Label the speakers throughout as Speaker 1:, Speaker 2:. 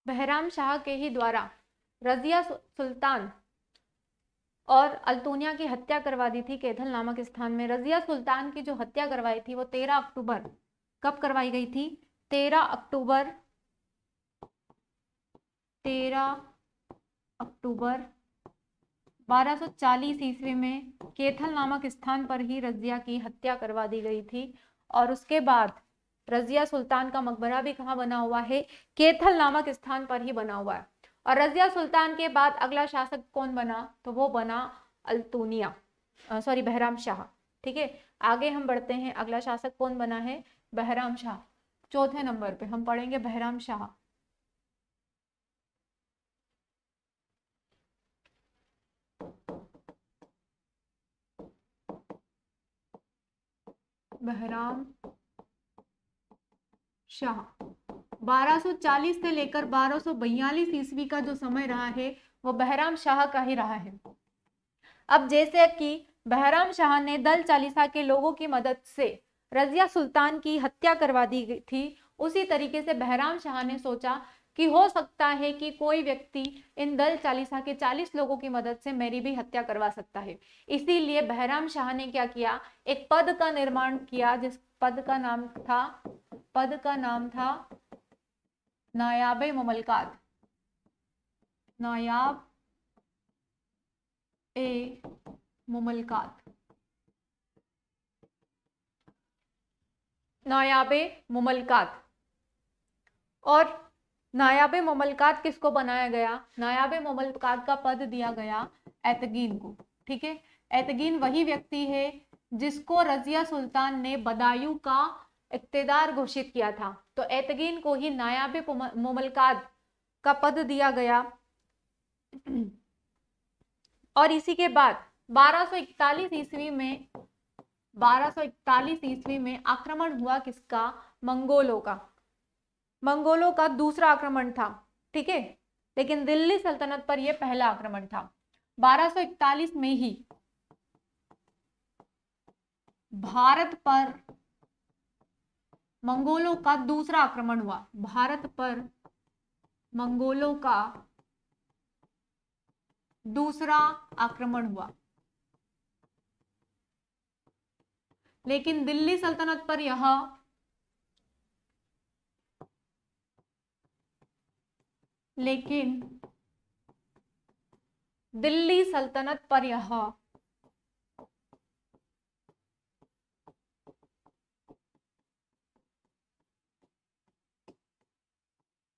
Speaker 1: बहराम शाह के ही द्वारा रजिया सुल्तान और अल्तुनिया की हत्या करवा दी थी कैथल नामक स्थान में। रजिया सुल्तान की जो हत्या करवाई थी वो 13 अक्टूबर, कब करवाई गई थी? 13 अक्टूबर 1240 ईस्वी में कैथल नामक स्थान पर ही रजिया की हत्या करवा दी गई थी। और उसके बाद रजिया सुल्तान का मकबरा भी कहाँ बना हुआ है? कैथल नामक स्थान पर ही बना हुआ है। और रजिया सुल्तान के बाद अगला शासक कौन बना? तो वो बना अल्तुनिया, सॉरी बहराम शाह। ठीक है, आगे हम बढ़ते हैं। अगला शासक कौन बना है? बहराम शाह। चौथे नंबर पे हम पढ़ेंगे बहराम शाह। बहराम शाह 1240 से लेकर 1242 ईस्वी का जो समय रहा है वो बहराम शाह का ही रहा है। अब जैसे कि बहराम शाह ने दल चालीसा के लोगों की मदद से रजिया सुल्तान की हत्या करवा दी गई थी, उसी तरीके से बहराम शाह ने सोचा कि हो सकता है कि कोई व्यक्ति इन दल चालीसा के 40 लोगों की मदद से मेरी भी हत्या करवा सकता है। इसीलिए बहराम शाह ने क्या किया? एक पद का निर्माण किया, जिस पद का नाम था नायाबे मुमलकात। नायाब ए मुमलकात, नायाबे मुमलकात। और नायाबे मुमलकात किसको बनाया गया? नायाबे मुमलकात का पद दिया गया एतगीन को। ठीक है, एतगीन वही व्यक्ति है जिसको रजिया सुल्तान ने बदायूं का इक्तेदार घोषित किया था। तो एतगीन को ही नायाबे मुमलकात का पद दिया गया। और इसी के बाद 1241 ईस्वी में आक्रमण हुआ किसका? मंगोलों का। मंगोलों का दूसरा आक्रमण था। ठीक है, लेकिन दिल्ली सल्तनत पर यह पहला आक्रमण था। 1241 में ही भारत पर मंगोलों का दूसरा आक्रमण हुआ। भारत पर मंगोलों का दूसरा आक्रमण हुआ, लेकिन दिल्ली सल्तनत पर यह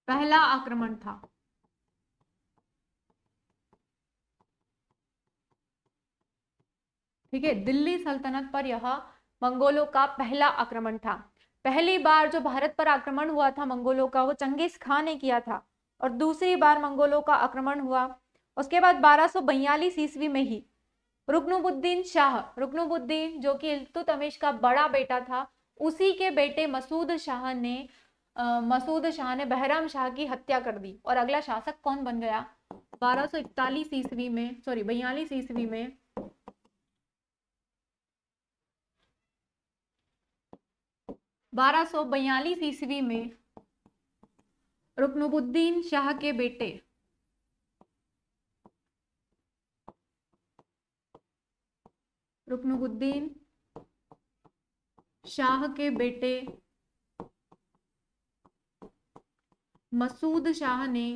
Speaker 1: पहला आक्रमण था। ठीक है, दिल्ली सल्तनत पर यह मंगोलों का पहला आक्रमण था। पहली बार जो भारत पर आक्रमण हुआ था मंगोलों का, वो चंगेज खान ने किया था। और दूसरी बार मंगोलों का आक्रमण हुआ उसके बाद 1242 ईस्वी में ही रुकनुबुद्दीन शाह, रुकनुबुद्दीन जो कि इल्तुतमिश का बड़ा बेटा था, उसी के बेटे मसूद शाह ने बहराम शाह की हत्या कर दी। और अगला शासक कौन बन गया? 1241 ईस्वी में, सॉरी 42 ईस्वी में 1242 ईस्वी में रुकनुबुद्दीन शाह के बेटे रुकनुबुद्दीन शाह के बेटे मसूद शाह ने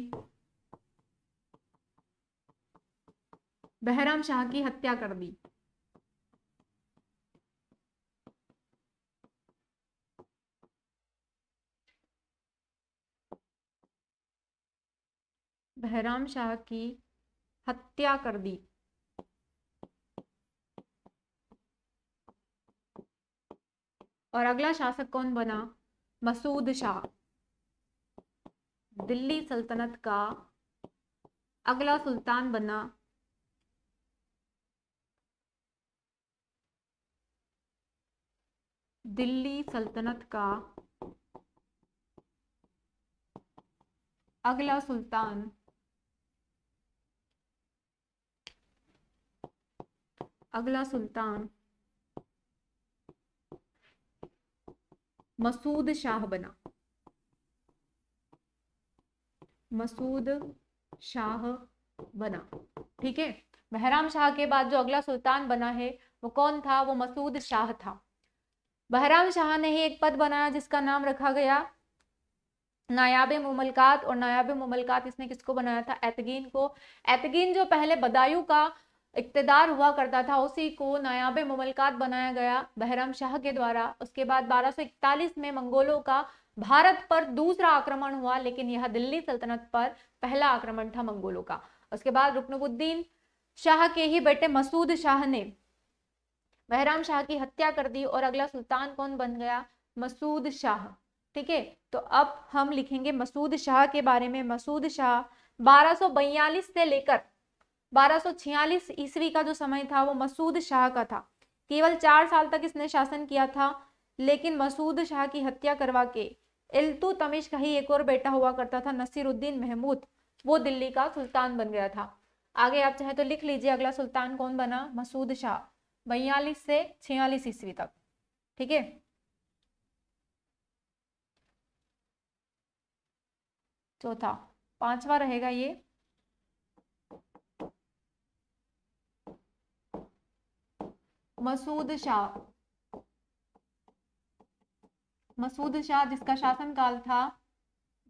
Speaker 1: बहराम शाह की हत्या कर दी। बहराम शाह की हत्या कर दी। और अगला शासक कौन बना? मसूद शाह। दिल्ली सल्तनत का अगला सुल्तान बना दिल्ली सल्तनत का अगला सुल्तान मसूद शाह बना। मसूद शाह बना। ठीक है, बहराम शाह के बाद जो अगला सुल्तान बना है वो कौन था? वो मसूद शाह था। बहराम शाह ने ही एक पद बनाया जिसका नाम रखा गया नायाब मुमलकात, और नायाब मुमलकात इसने किसको बनाया था? एतगीन को। एतगीन जो पहले बदायूं का इक्तदार हुआ करता था उसी को नायाब मुमलकात बनाया गया बहराम शाह के द्वारा। उसके बाद 1241 में मंगोलों का भारत पर दूसरा आक्रमण हुआ, लेकिन यह दिल्ली सल्तनत पर पहला आक्रमण था मंगोलों का। उसके बाद रुकनुद्दीन शाह के ही बेटे मसूद शाह ने बहराम शाह की हत्या कर दी और अगला सुल्तान कौन बन गया? मसूद शाह। ठीक है, तो अब हम लिखेंगे मसूद शाह के बारे में। मसूद शाह 1242 से लेकर 1246 ईस्वी का जो समय था वो मसूद शाह का था। केवल 4 साल तक इसने शासन किया था, लेकिन मसूद शाह की हत्या करवा के इल्तुतमिश का ही एक और बेटा हुआ करता था नसीरुद्दीन महमूद, वो दिल्ली का सुल्तान बन गया था। आगे आप चाहे तो लिख लीजिए अगला सुल्तान कौन बना? मसूद शाह, 42 से 46 ईस्वी तक। ठीक है, चौथा, पांचवा रहेगा ये मसूद शाह। मसूद शाह जिसका शासन काल था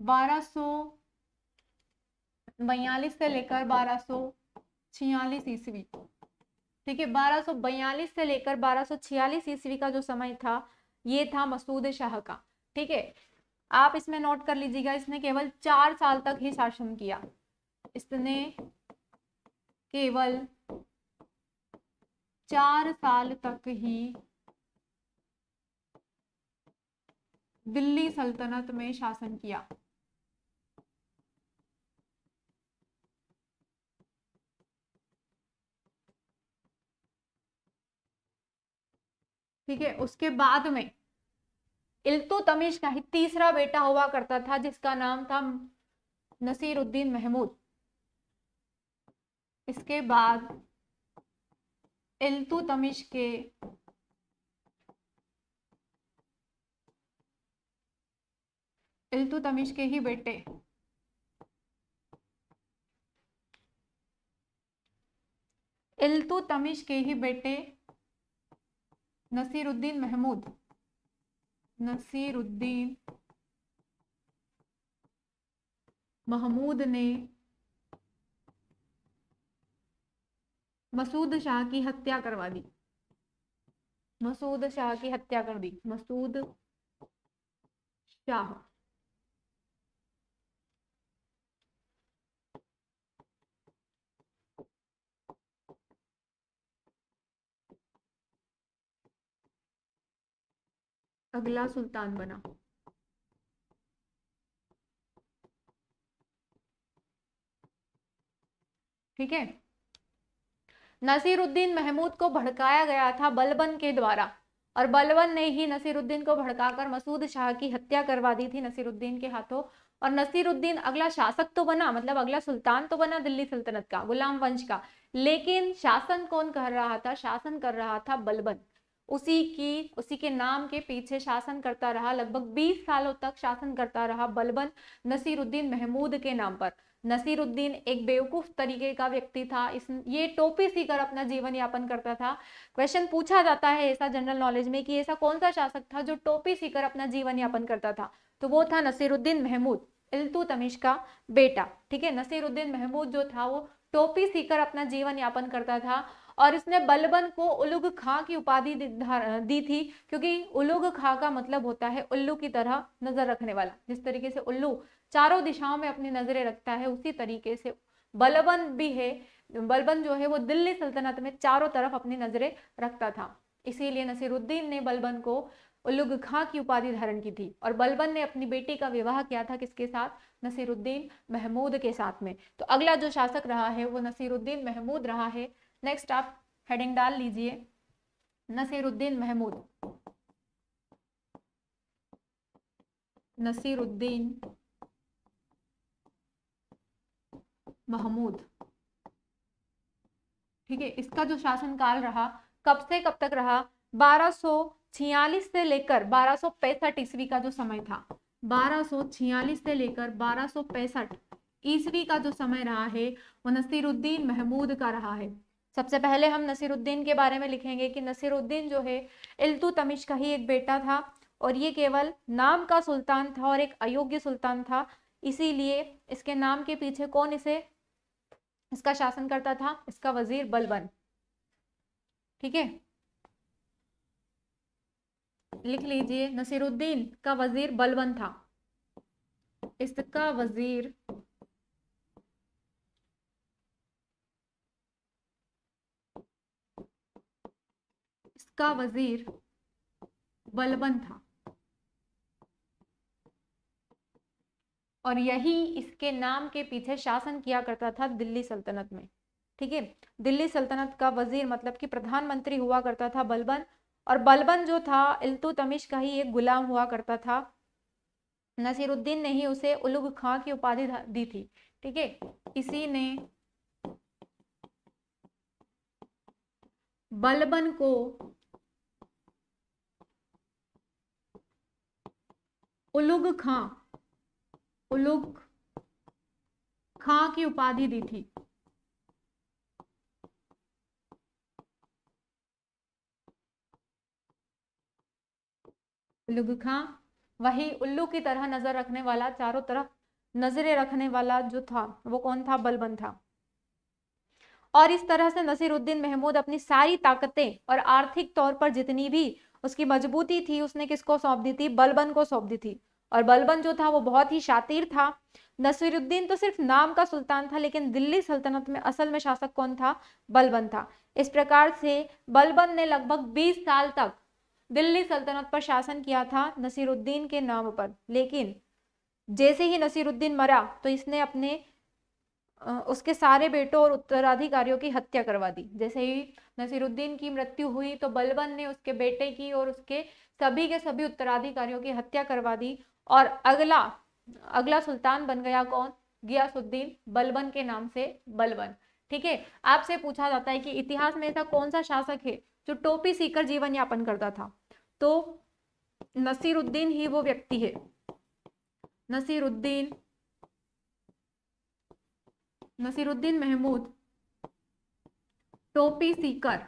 Speaker 1: 1242 से लेकर 1246 ईस्वी। ठीक है, 1242 से लेकर 1246 ईस्वी का जो समय था ये था मसूद शाह का। ठीक है, आप इसमें नोट कर लीजिएगा, इसने केवल 4 साल तक ही शासन किया। इसने केवल 4 साल तक ही दिल्ली सल्तनत में शासन किया। ठीक है, उसके बाद में इल्तुतमिश का ही तीसरा बेटा हुआ करता था जिसका नाम था नसीरुद्दीन महमूद। इसके बाद इल्तुतमिश के ही बेटे नसीरुद्दीन महमूद ने मसूद शाह की हत्या करवा दी। मसूद शाह की हत्या कर दी। मसूद शाह अगला सुल्तान बना। ठीक है, नसीरुद्दीन महमूद को भड़काया गया था बलबन के द्वारा, और बलबन ने ही नसीरुद्दीन को भड़काकर मसूद शाह की हत्या करवा दी थी नसीरुद्दीन के हाथों। और नसीरुद्दीन अगला शासक तो बना, मतलब अगला सुल्तान तो बना दिल्ली सल्तनत का, गुलाम वंश का, लेकिन शासन कौन कर रहा था? शासन कर रहा था बलबन। उसी के नाम के पीछे शासन करता रहा, लगभग 20 सालों तक शासन करता रहा बलबन नसीरुद्दीन महमूद के नाम पर। नसीरुद्दीन एक बेवकूफ तरीके का व्यक्ति था, ये टोपी सीकर अपना जीवन यापन करता था। क्वेश्चन पूछा जाता है ऐसा जनरल नॉलेज में कि ऐसा कौन सा शासक था जो टोपी सीकर अपना जीवन यापन करता था, तो वो था नसीरुद्दीन महमूद, इल्तुतमिश का बेटा। ठीक है, नसीरुद्दीन महमूद जो था वो टोपी सीकर अपना जीवन यापन करता था, और इसने बलबन को उलुग खां की उपाधि दी थी, क्योंकि उलुग खां का मतलब होता है उल्लू की तरह नजर रखने वाला। जिस तरीके से उल्लू चारों दिशाओं में अपनी नजरें रखता है, उसी तरीके से बलबन भी है। बलबन जो है वो दिल्ली सल्तनत में चारों तरफ अपनी नजरें रखता था, इसीलिए नसीरुद्दीन ने बलबन को उलुग खां की उपाधि धारण की थी। और बलबन ने अपनी बेटी का विवाह किया था किसके साथ? नसीरुद्दीन महमूद के साथ में। तो अगला जो शासक रहा है वो नसीरुद्दीन महमूद रहा है। नेक्स्ट आप हेडिंग डाल लीजिए नसीरुद्दीन महमूद। नसीरुद्दीन महमूद। ठीक है, इसका जो शासनकाल रहा कब से कब तक रहा? 1246 से लेकर 1265 ईस्वी का जो समय था, 1246 से लेकर 1265 ईस्वी का जो समय रहा है वो नसीरुद्दीन महमूद का रहा है। सबसे पहले हम नसीरुद्दीन के बारे में लिखेंगे कि नसीरुद्दीन जो है इल्तुतमिश का ही एक बेटा था और ये केवल नाम का सुल्तान था और एक अयोग्य सुल्तान था, इसीलिए इसके नाम के पीछे कौन इसका शासन करता था, इसका वजीर बलबन। ठीक है, लिख लीजिए नसीरुद्दीन का वजीर बलबन था। इसका वजीर बलबन था और यही इसके नाम के पीछे शासन किया करता था दिल्ली सल्तनत में। ठीक है, दिल्ली सल्तनत का वजीर मतलब कि प्रधानमंत्री हुआ करता था बलबन, और बलबन जो था इल्तुतमिश का ही एक गुलाम हुआ करता था। नसीरुद्दीन ने ही उसे उलुग खां की उपाधि दी थी। ठीक है, इसी ने बलबन को उलुग खां की उपाधि दी थी। उलुग खां वही उल्लू की तरह नजर रखने वाला, चारों तरफ नजरें रखने वाला जो था वो कौन था, बलबन था। और इस तरह से नसीरुद्दीन महमूद अपनी सारी ताकतें और आर्थिक तौर पर जितनी भी उसकी मजबूती थी उसने किसको सौंप दी थी, बलबन को सौंप दी थी। और बलबन जो था वो बहुत ही शातिर था। नसीरुद्दीन तो सिर्फ नाम का सुल्तान था, लेकिन दिल्ली सल्तनत में असल में शासक कौन था, बलबन था। इस प्रकार से बलबन ने लगभग 20 साल तक दिल्ली सल्तनत पर शासन किया था नसीरुद्दीन के नाम पर। लेकिन जैसे ही नसीरुद्दीन मरा तो इसने अपने उसके सारे बेटों और उत्तराधिकारियों की हत्या करवा दी। जैसे ही नसीरुद्दीन की मृत्यु हुई तो बलबन ने उसके बेटे की और उसके सभी के सभी उत्तराधिकारियों की हत्या करवा दी और अगला सुल्तान बन गया कौन, गियासुद्दीन बलबन के नाम से बलबन। ठीक है, आपसे पूछा जाता है कि इतिहास में ऐसा कौन सा शासक है जो टोपी सीकर जीवन यापन करता था, तो नसीरुद्दीन ही वो व्यक्ति है। नसीरुद्दीन महमूद टोपी सीकर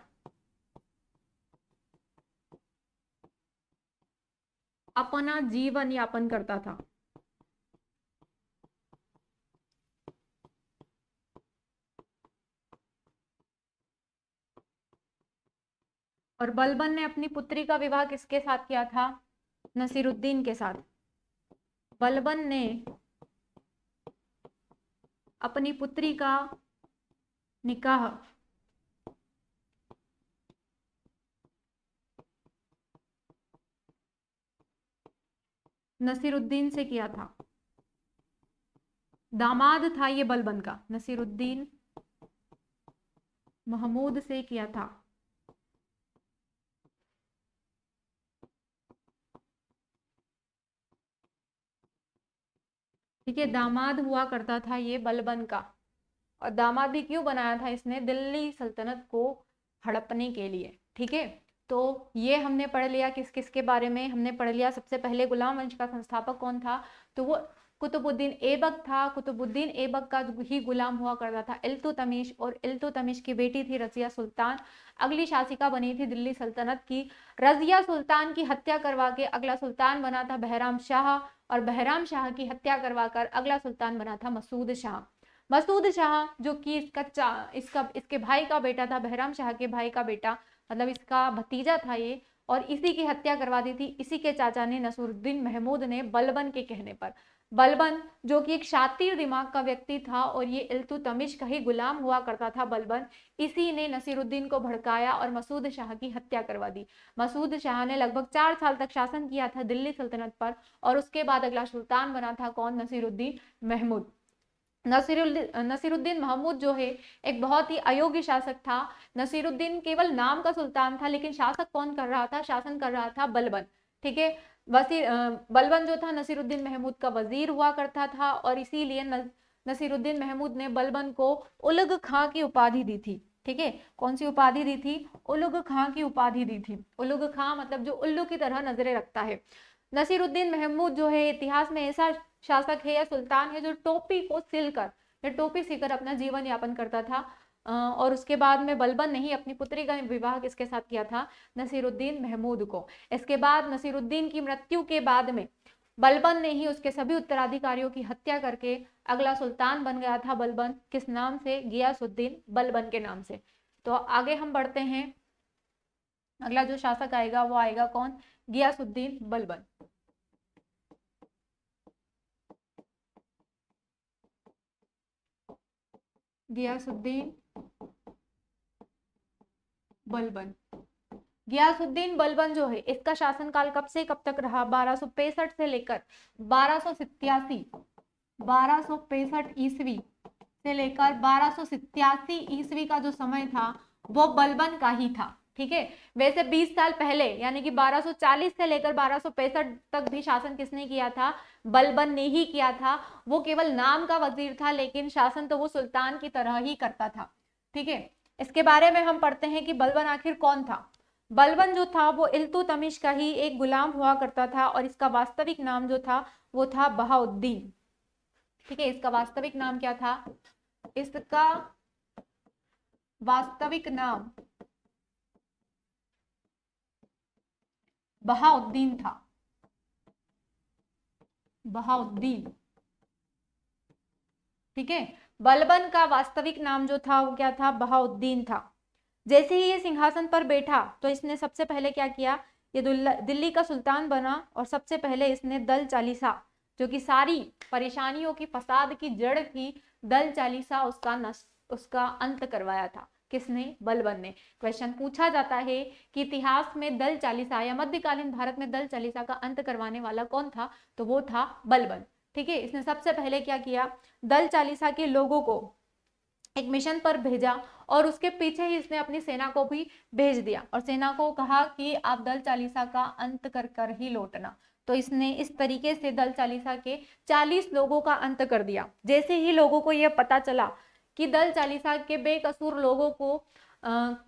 Speaker 1: अपना जीवन यापन करता था। और बलबन ने अपनी पुत्री का विवाह किसके साथ किया था, नसीरुद्दीन के साथ। बलबन ने अपनी पुत्री का निकाह नसीरुद्दीन से किया था। दामाद था ये बलबन का, नसीरुद्दीन महमूद से किया था। ठीक है, दामाद हुआ करता था ये बलबन का। और दामाद भी क्यों बनाया था इसने, दिल्ली सल्तनत को हड़पने के लिए। ठीक है, तो ये हमने पढ़ लिया किस किस के बारे में। हमने पढ़ लिया सबसे पहले गुलाम वंश का संस्थापक कौन था, तो वो कुतुबुद्दीन ऐबक था। कुतुबुद्दीन ऐबक का ही गुलाम हुआ करता था इल्तुतमिश, और इल्तुतमिश की बेटी थी रजिया सुल्तान। अगली शासिका बनी थी दिल्ली सल्तनत की। रजिया सुल्तान की हत्या करवा के अगला सुल्तान बना था बहराम शाह, और बहराम शाह की हत्या करवाकर अगला सुल्तान बना था मसूद शाह। मसूद शाह जो कि इसके भाई का बेटा था, बहराम शाह के भाई का बेटा, मतलब इसका भतीजा था ये, और इसी की हत्या करवा दी थी इसी के चाचा ने, नसीरुद्दीन महमूद ने, बलबन के कहने पर। बलबन जो कि एक शातिर दिमाग का व्यक्ति था और ये इल्तुतमिश का ही गुलाम हुआ करता था बलबन, इसी ने नसीरुद्दीन को भड़काया और मसूद शाह की हत्या करवा दी। मसूद शाह ने लगभग 4 साल तक शासन किया था दिल्ली सल्तनत पर, और उसके बाद अगला सुल्तान बना था कौन, नसीरुद्दीन महमूद। नसीरुद्दीन महमूद जो है एक बहुत ही अयोग्य शासक था। नसीरुद्दीन केवल नाम का सुल्तान था, लेकिन शासन कर रहा था बलबन। ठीक है, बलबन जो था नसीरुद्दीन महमूद का वजीर हुआ करता था, और इसीलिए नसीरुद्दीन महमूद ने बलबन को उलग खां की उपाधि दी थी। ठीक है, कौन सी उपाधि दी थी, उलग खां की उपाधि दी थी। उलग खां मतलब जो उल्लू की तरह नजरें रखता है। नसीरुद्दीन महमूद जो है इतिहास में ऐसा शासक है या सुल्तान है जो टोपी को सिलकर या टोपी सीकर अपना जीवन यापन करता था। और उसके बाद में बलबन ने ही अपनी पुत्री का विवाह किसके साथ किया था? नसीरुद्दीन महमूद को। इसके बाद नसीरुद्दीन की मृत्यु के बाद में बलबन ने ही उसके सभी उत्तराधिकारियों की हत्या करके अगला सुल्तान बन गया था बलबन। किस नाम से? गियासुद्दीन बलबन के नाम से। तो आगे हम बढ़ते हैं, अगला जो शासक आएगा वो आएगा कौन? गियासुद्दीन बलबन। गियासुद्दीन बलबन। गियासुद्दीन बलबन जो है इसका शासनकाल कब से कब तक रहा? 1265 से लेकर 1287, 1265 ईस्वी से लेकर 1287 ईस्वी का जो समय था वो बलबन का ही था। ठीक है, वैसे 20 साल पहले यानी कि 1240 से लेकर 1265 तक भी शासन किसने किया था? बलबन ने ही किया था। वो केवल नाम का वजीर था, लेकिन शासन तो वो सुल्तान की तरह ही करता था। ठीक है, इसके बारे में हम पढ़ते हैं कि बलबन आखिर कौन था। बलबन जो था वो इल्तुतमिश का ही एक गुलाम हुआ करता था और इसका वास्तविक नाम जो था वो था बहाउद्दीन। ठीक है, इसका वास्तविक नाम क्या था? इसका वास्तविक नाम बहाउद्दीन था, बहाउद्दीन। ठीक है, बलबन का वास्तविक नाम जो था वो क्या था? बहाउद्दीन था। जैसे ही ये सिंहासन पर बैठा तो इसने सबसे पहले क्या किया? ये दिल्ली का सुल्तान बना और सबसे पहले इसने दल चालीसा, जो कि सारी परेशानियों की फसाद की जड़ थी, दल चालीसा उसका अंत करवाया था। किसने? बलबन ने। क्वेश्चन पूछा जाता है कि इतिहास में दल चालीसा या मध्यकालीन भारत में दल चालीसा का अंत करवाने वाला कौन था? तो वो था बलबन। ठीक है, इसने सबसे पहले क्या किया? दल चालीसा के लोगों को एक मिशन पर भेजा और उसके पीछे ही इसने अपनी सेना को भी भेज दिया और सेना को कहा कि आप दल चालीसा का अंत कर कर ही लौटना। तो इसने इस तरीके से दल चालीसा के 40 लोगों का अंत कर दिया। जैसे ही लोगों को यह पता चला कि दल चालीसा के बेकसूर लोगों को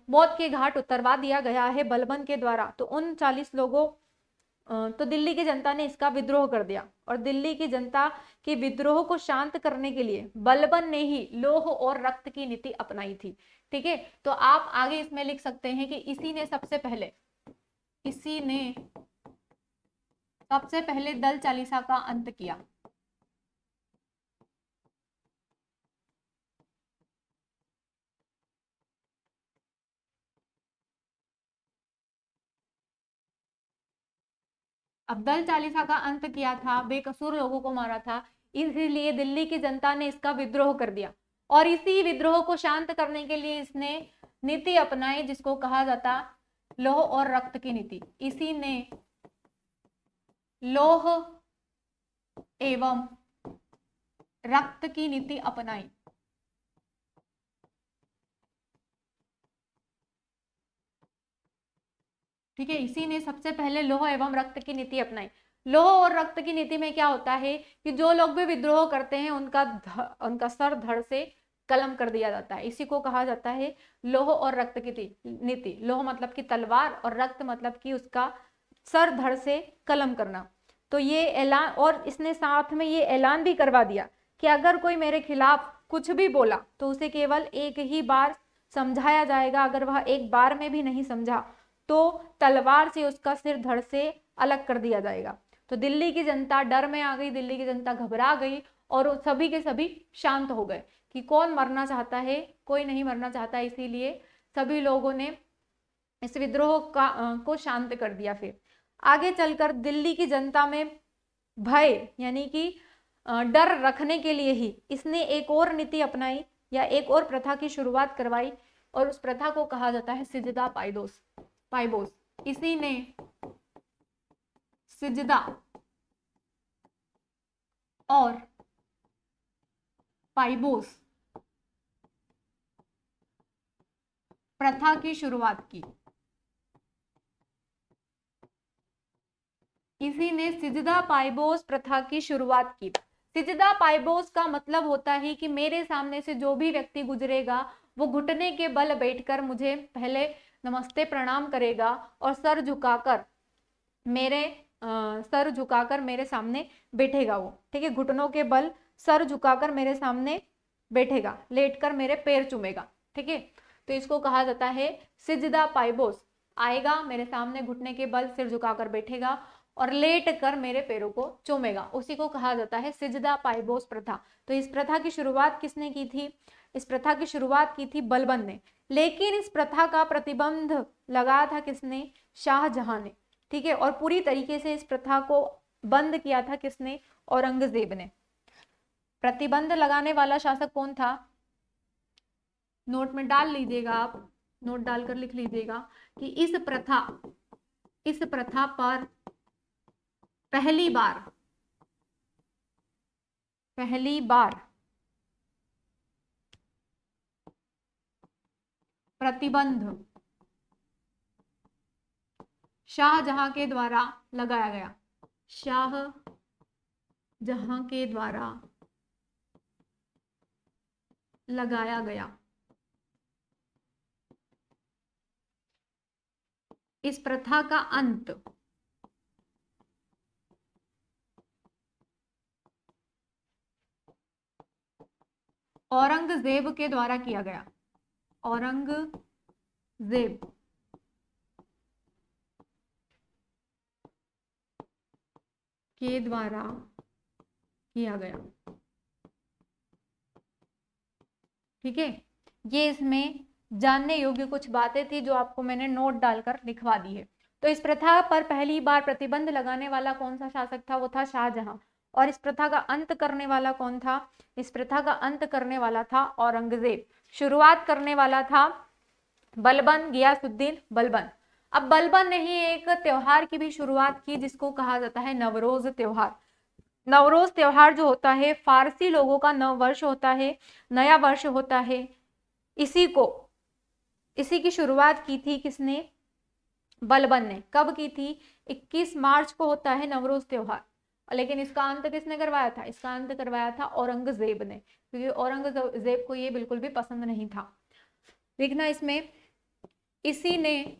Speaker 1: मौत के घाट उतरवा दिया गया है बलबन के द्वारा, तो उन 40 लोगों तो दिल्ली की जनता ने इसका विद्रोह कर दिया और दिल्ली की जनता के विद्रोह को शांत करने के लिए बलबन ने ही लौह और रक्त की नीति अपनाई थी। ठीक है, तो आप आगे इसमें लिख सकते हैं कि इसी ने सबसे पहले दल चालीसा का अंत किया। अब दल चालीसा का अंत किया था, बेकसूर लोगों को मारा था, इसीलिए दिल्ली की जनता ने इसका विद्रोह कर दिया और इसी विद्रोह को शांत करने के लिए इसने नीति अपनाई जिसको कहा जाता लौह और रक्त की नीति। इसी ने लौह एवं रक्त की नीति अपनाई। ठीक है, इसी ने सबसे पहले लौह एवं रक्त की नीति अपनाई। लौह और रक्त की नीति में क्या होता है कि जो लोग भी विद्रोह करते हैं उनका सर धड़ से कलम कर दिया जाता है। इसी को कहा जाता है लौह और रक्त की नीति। लौह मतलब कि तलवार और रक्त मतलब कि उसका सर धड़ से कलम करना। तो ये ऐलान, और इसने साथ में ये ऐलान भी करवा दिया कि अगर कोई मेरे खिलाफ कुछ भी बोला तो उसे केवल एक ही बार समझाया जाएगा। अगर वह एक बार में भी नहीं समझा तो तलवार से उसका सिर धड़ से अलग कर दिया जाएगा। तो दिल्ली की जनता डर में आ गई, दिल्ली की जनता घबरा गई और सभी के सभी शांत हो गए कि कौन मरना चाहता है? कोई नहीं मरना चाहता। इसीलिए सभी लोगों ने इस विद्रोह को शांत कर दिया। फिर आगे चलकर दिल्ली की जनता में भय यानी कि डर रखने के लिए ही इसने एक और नीति अपनाई या एक और प्रथा की शुरुआत करवाई और उस प्रथा को कहा जाता है सिजदा पायबोस। इसी ने सिजदा और पायबोस प्रथा की शुरुआत की। इसी ने सिजदा पायबोस प्रथा की शुरुआत की। सिजदा पायबोस का मतलब होता है कि मेरे सामने से जो भी व्यक्ति गुजरेगा वो घुटने के बल बैठकर मुझे पहले नमस्ते प्रणाम करेगा और सर झुकाकर मेरे सर झुकाकर मेरे सामने बैठेगा वो, ठीक है, घुटनों के बल सर झुकाकर मेरे सामने बैठेगा, लेटकर मेरे पैर चूमेगा, ठीक है। तो इसको कहा जाता है सिजदा पाइबोस, आएगा मेरे सामने घुटने के बल सिर झुकाकर बैठेगा और लेट कर मेरे पैरों को चूमेगा, उसी को कहा जाता है सिजदा पाइबोस प्रथा। तो इस प्रथा की शुरुआत किसने की थी? इस प्रथा की शुरुआत की थी बलबन ने, लेकिन इस प्रथा का प्रतिबंध लगाया था किसने? शाहजहां ने, ठीक है। और पूरी तरीके से इस प्रथा को बंद किया था किसने? औरंगजेब ने। प्रतिबंध लगाने वाला शासक कौन था? नोट में डाल लीजिएगा आप, नोट डालकर लिख लीजिएगा कि इस प्रथा पर पहली बार प्रतिबंध शाहजहां के द्वारा लगाया गया। शाहजहां के द्वारा लगाया गया। इस प्रथा का अंत औरंगजेब के द्वारा किया गया। औरंगजेब के द्वारा किया गया, ठीक है। ये इसमें जानने योग्य कुछ बातें थी जो आपको मैंने नोट डालकर लिखवा दी है। तो इस प्रथा पर पहली बार प्रतिबंध लगाने वाला कौन सा शासक था? वो था शाहजहां। और इस प्रथा का अंत करने वाला कौन था? इस प्रथा का अंत करने वाला था औरंगजेब। शुरुआत करने वाला था बलबन, गियासुद्दीन बलबन। अब बलबन ने ही एक त्योहार की भी शुरुआत की जिसको कहा जाता है नवरोज त्योहार। नवरोज त्योहार जो होता है फारसी लोगों का नव वर्ष होता है, नया वर्ष होता है। इसी की शुरुआत की थी किसने? बलबन ने। कब की थी? 21 मार्च को होता है नवरोज त्योहार। लेकिन इसका अंत किसने करवाया था? इसका अंत करवाया था औरंगजेब ने, क्योंकि औरंगजेब को ये बिल्कुल भी पसंद नहीं था। देखना इसमें, इसी ने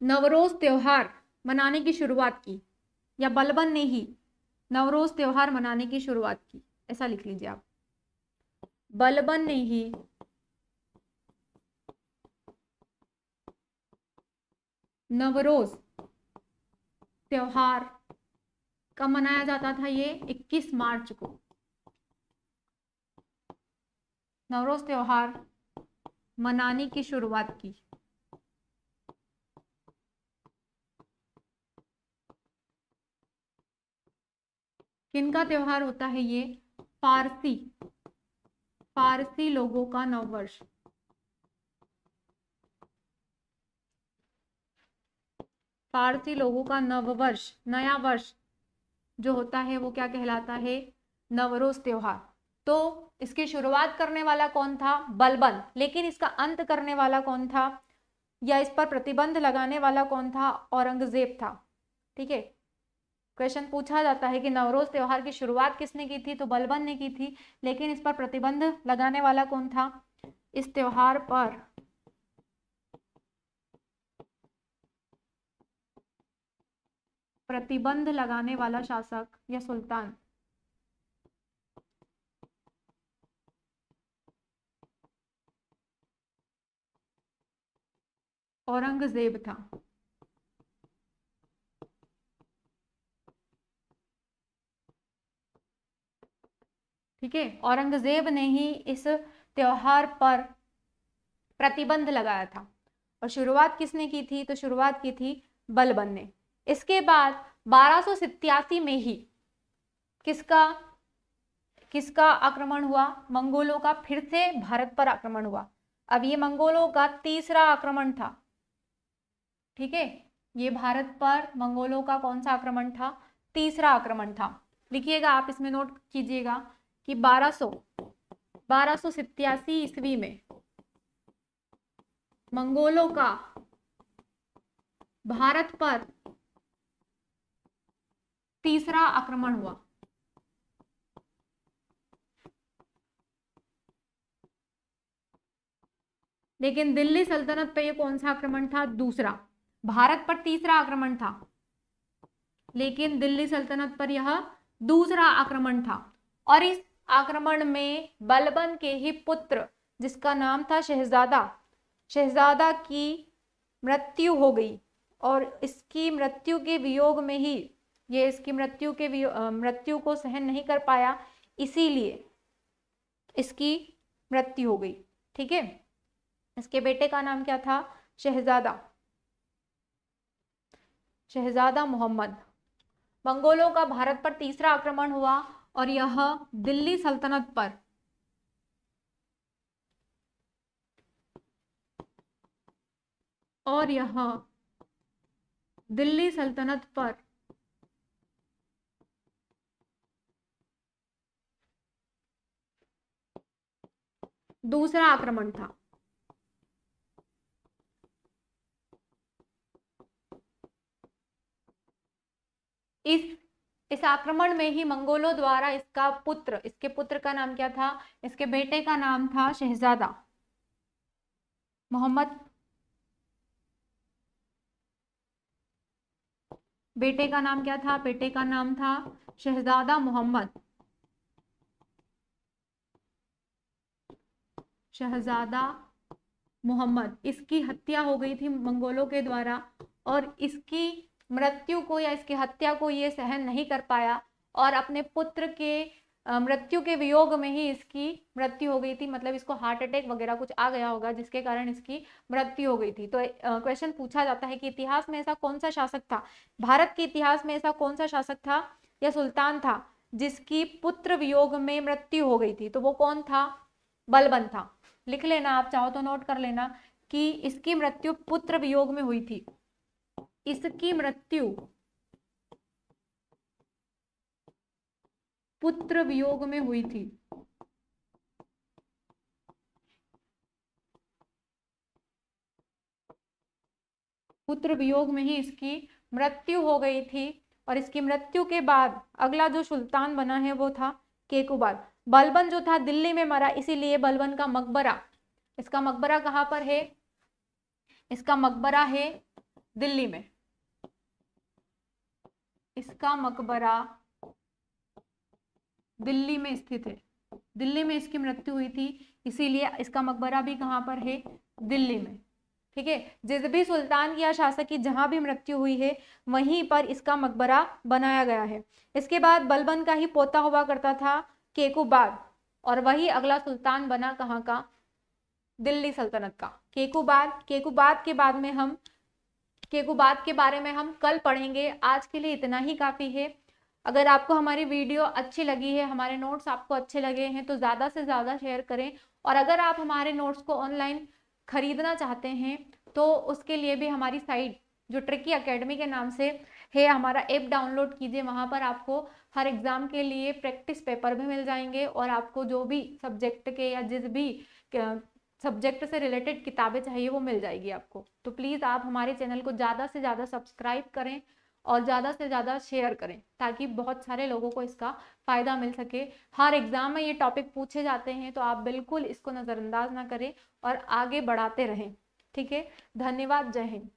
Speaker 1: नवरोज त्योहार मनाने की शुरुआत की, या बलबन ने ही नवरोज त्योहार मनाने की शुरुआत की, ऐसा लिख लीजिए आप। बलबन ने ही नवरोज त्योहार कब मनाया जाता था? ये 21 मार्च को नवरोज त्योहार मनाने की शुरुआत की। किनका त्योहार होता है ये? फारसी लोगों का नववर्ष। फारसी लोगों का नववर्ष, नया वर्ष जो होता है वो क्या कहलाता है? नवरोज त्योहार। तो इसकी शुरुआत करने वाला कौन था? बलबन। लेकिन इसका अंत करने वाला कौन था, या इस पर प्रतिबंध लगाने वाला कौन था? औरंगजेब था, ठीक है। क्वेश्चन पूछा जाता है कि नवरोज त्योहार की शुरुआत किसने की थी? तो बलबन ने की थी। लेकिन इस पर प्रतिबंध लगाने वाला कौन था? इस त्योहार पर प्रतिबंध लगाने वाला शासक या सुल्तान औरंगजेब था, ठीक है। औरंगजेब ने ही इस त्योहार पर प्रतिबंध लगाया था। और शुरुआत किसने की थी? तो शुरुआत की थी बलबन ने। इसके बाद 1287 में ही किसका आक्रमण हुआ? मंगोलों का फिर से भारत पर आक्रमण हुआ। अब ये मंगोलों का तीसरा आक्रमण था, ठीक है। ये भारत पर मंगोलों का कौन सा आक्रमण था? तीसरा आक्रमण था। लिखिएगा आप, इसमें नोट कीजिएगा कि 1287 ईस्वी में मंगोलों का भारत पर तीसरा आक्रमण हुआ। लेकिन दिल्ली सल्तनत पे ये कौन सा आक्रमण था? दूसरा। भारत पर तीसरा आक्रमण था, लेकिन दिल्ली सल्तनत पर यह दूसरा आक्रमण था। और इस आक्रमण में बलबन के ही पुत्र, जिसका नाम था शहजादा की मृत्यु हो गई। और इसकी मृत्यु के वियोग में ही ये इसकी मृत्यु को सहन नहीं कर पाया, इसीलिए इसकी मृत्यु हो गई। ठीक है, इसके बेटे का नाम क्या था? शहजादा मोहम्मद। मंगोलों का भारत पर तीसरा आक्रमण हुआ और यह दिल्ली सल्तनत पर दूसरा आक्रमण था। इस आक्रमण में ही मंगोलों द्वारा इसके पुत्र का नाम क्या था? इसके बेटे का नाम था शहजादा मोहम्मद। बेटे का नाम क्या था? बेटे का नाम था शहजादा मोहम्मद। इसकी हत्या हो गई थी मंगोलों के द्वारा, और इसकी मृत्यु को या इसकी हत्या को ये सहन नहीं कर पाया, और अपने पुत्र के मृत्यु के वियोग में ही इसकी मृत्यु हो गई थी। मतलब इसको हार्ट अटैक वगैरह कुछ आ गया होगा, जिसके कारण इसकी मृत्यु हो गई थी। तो क्वेश्चन पूछा जाता है कि इतिहास में ऐसा कौन सा शासक था, भारत के इतिहास में ऐसा कौन सा शासक था या सुल्तान था जिसकी पुत्र वियोग में मृत्यु हो गई थी? तो वो कौन था? बलबन था। लिख लेना, आप चाहो तो नोट कर लेना कि इसकी मृत्यु पुत्र वियोग में हुई थी। इसकी मृत्यु पुत्र वियोग में हुई थी। पुत्र वियोग में ही इसकी मृत्यु हो गई थी। और इसकी मृत्यु के बाद अगला जो सुल्तान बना है वो था केकुबाद। बलबन जो था दिल्ली में मरा, इसीलिए बलबन का मकबरा, इसका मकबरा कहाँ पर है? इसका मकबरा है दिल्ली में। इसका मकबरा दिल्ली में स्थित है। दिल्ली में इसकी मृत्यु हुई थी, इसीलिए इसका मकबरा भी कहाँ पर है? दिल्ली में। ठीक है, जिस भी सुल्तान की या शासक की जहां भी मृत्यु हुई है वहीं पर इसका मकबरा बनाया गया है। इसके बाद बलबन का ही पोता हुआ करता था केकुबाद, और वही अगला सुल्तान बना कहाँ का? दिल्ली सल्तनत का। केकुबाद के बारे में हम कल पढ़ेंगे। आज के लिए इतना ही काफी है। अगर आपको हमारी वीडियो अच्छी लगी है, हमारे नोट्स आपको अच्छे लगे हैं, तो ज़्यादा से ज़्यादा शेयर करें। और अगर आप हमारे नोट्स को ऑनलाइन खरीदना चाहते हैं तो उसके लिए भी हमारी साइट जो ट्रिकी एकेडमी के नाम से है, हमारा ऐप डाउनलोड कीजिए। वहाँ पर आपको हर एग्ज़ाम के लिए प्रैक्टिस पेपर भी मिल जाएंगे, और आपको जो भी सब्जेक्ट के या जिस भी सब्जेक्ट से रिलेटेड किताबें चाहिए वो मिल जाएगी आपको। तो प्लीज़ आप हमारे चैनल को ज़्यादा से ज़्यादा सब्सक्राइब करें और ज़्यादा से ज़्यादा शेयर करें, ताकि बहुत सारे लोगों को इसका फ़ायदा मिल सके। हर एग्ज़ाम में ये टॉपिक पूछे जाते हैं, तो आप बिल्कुल इसको नज़रअंदाज ना करें और आगे बढ़ाते रहें। ठीक है, धन्यवाद, जय हिंद।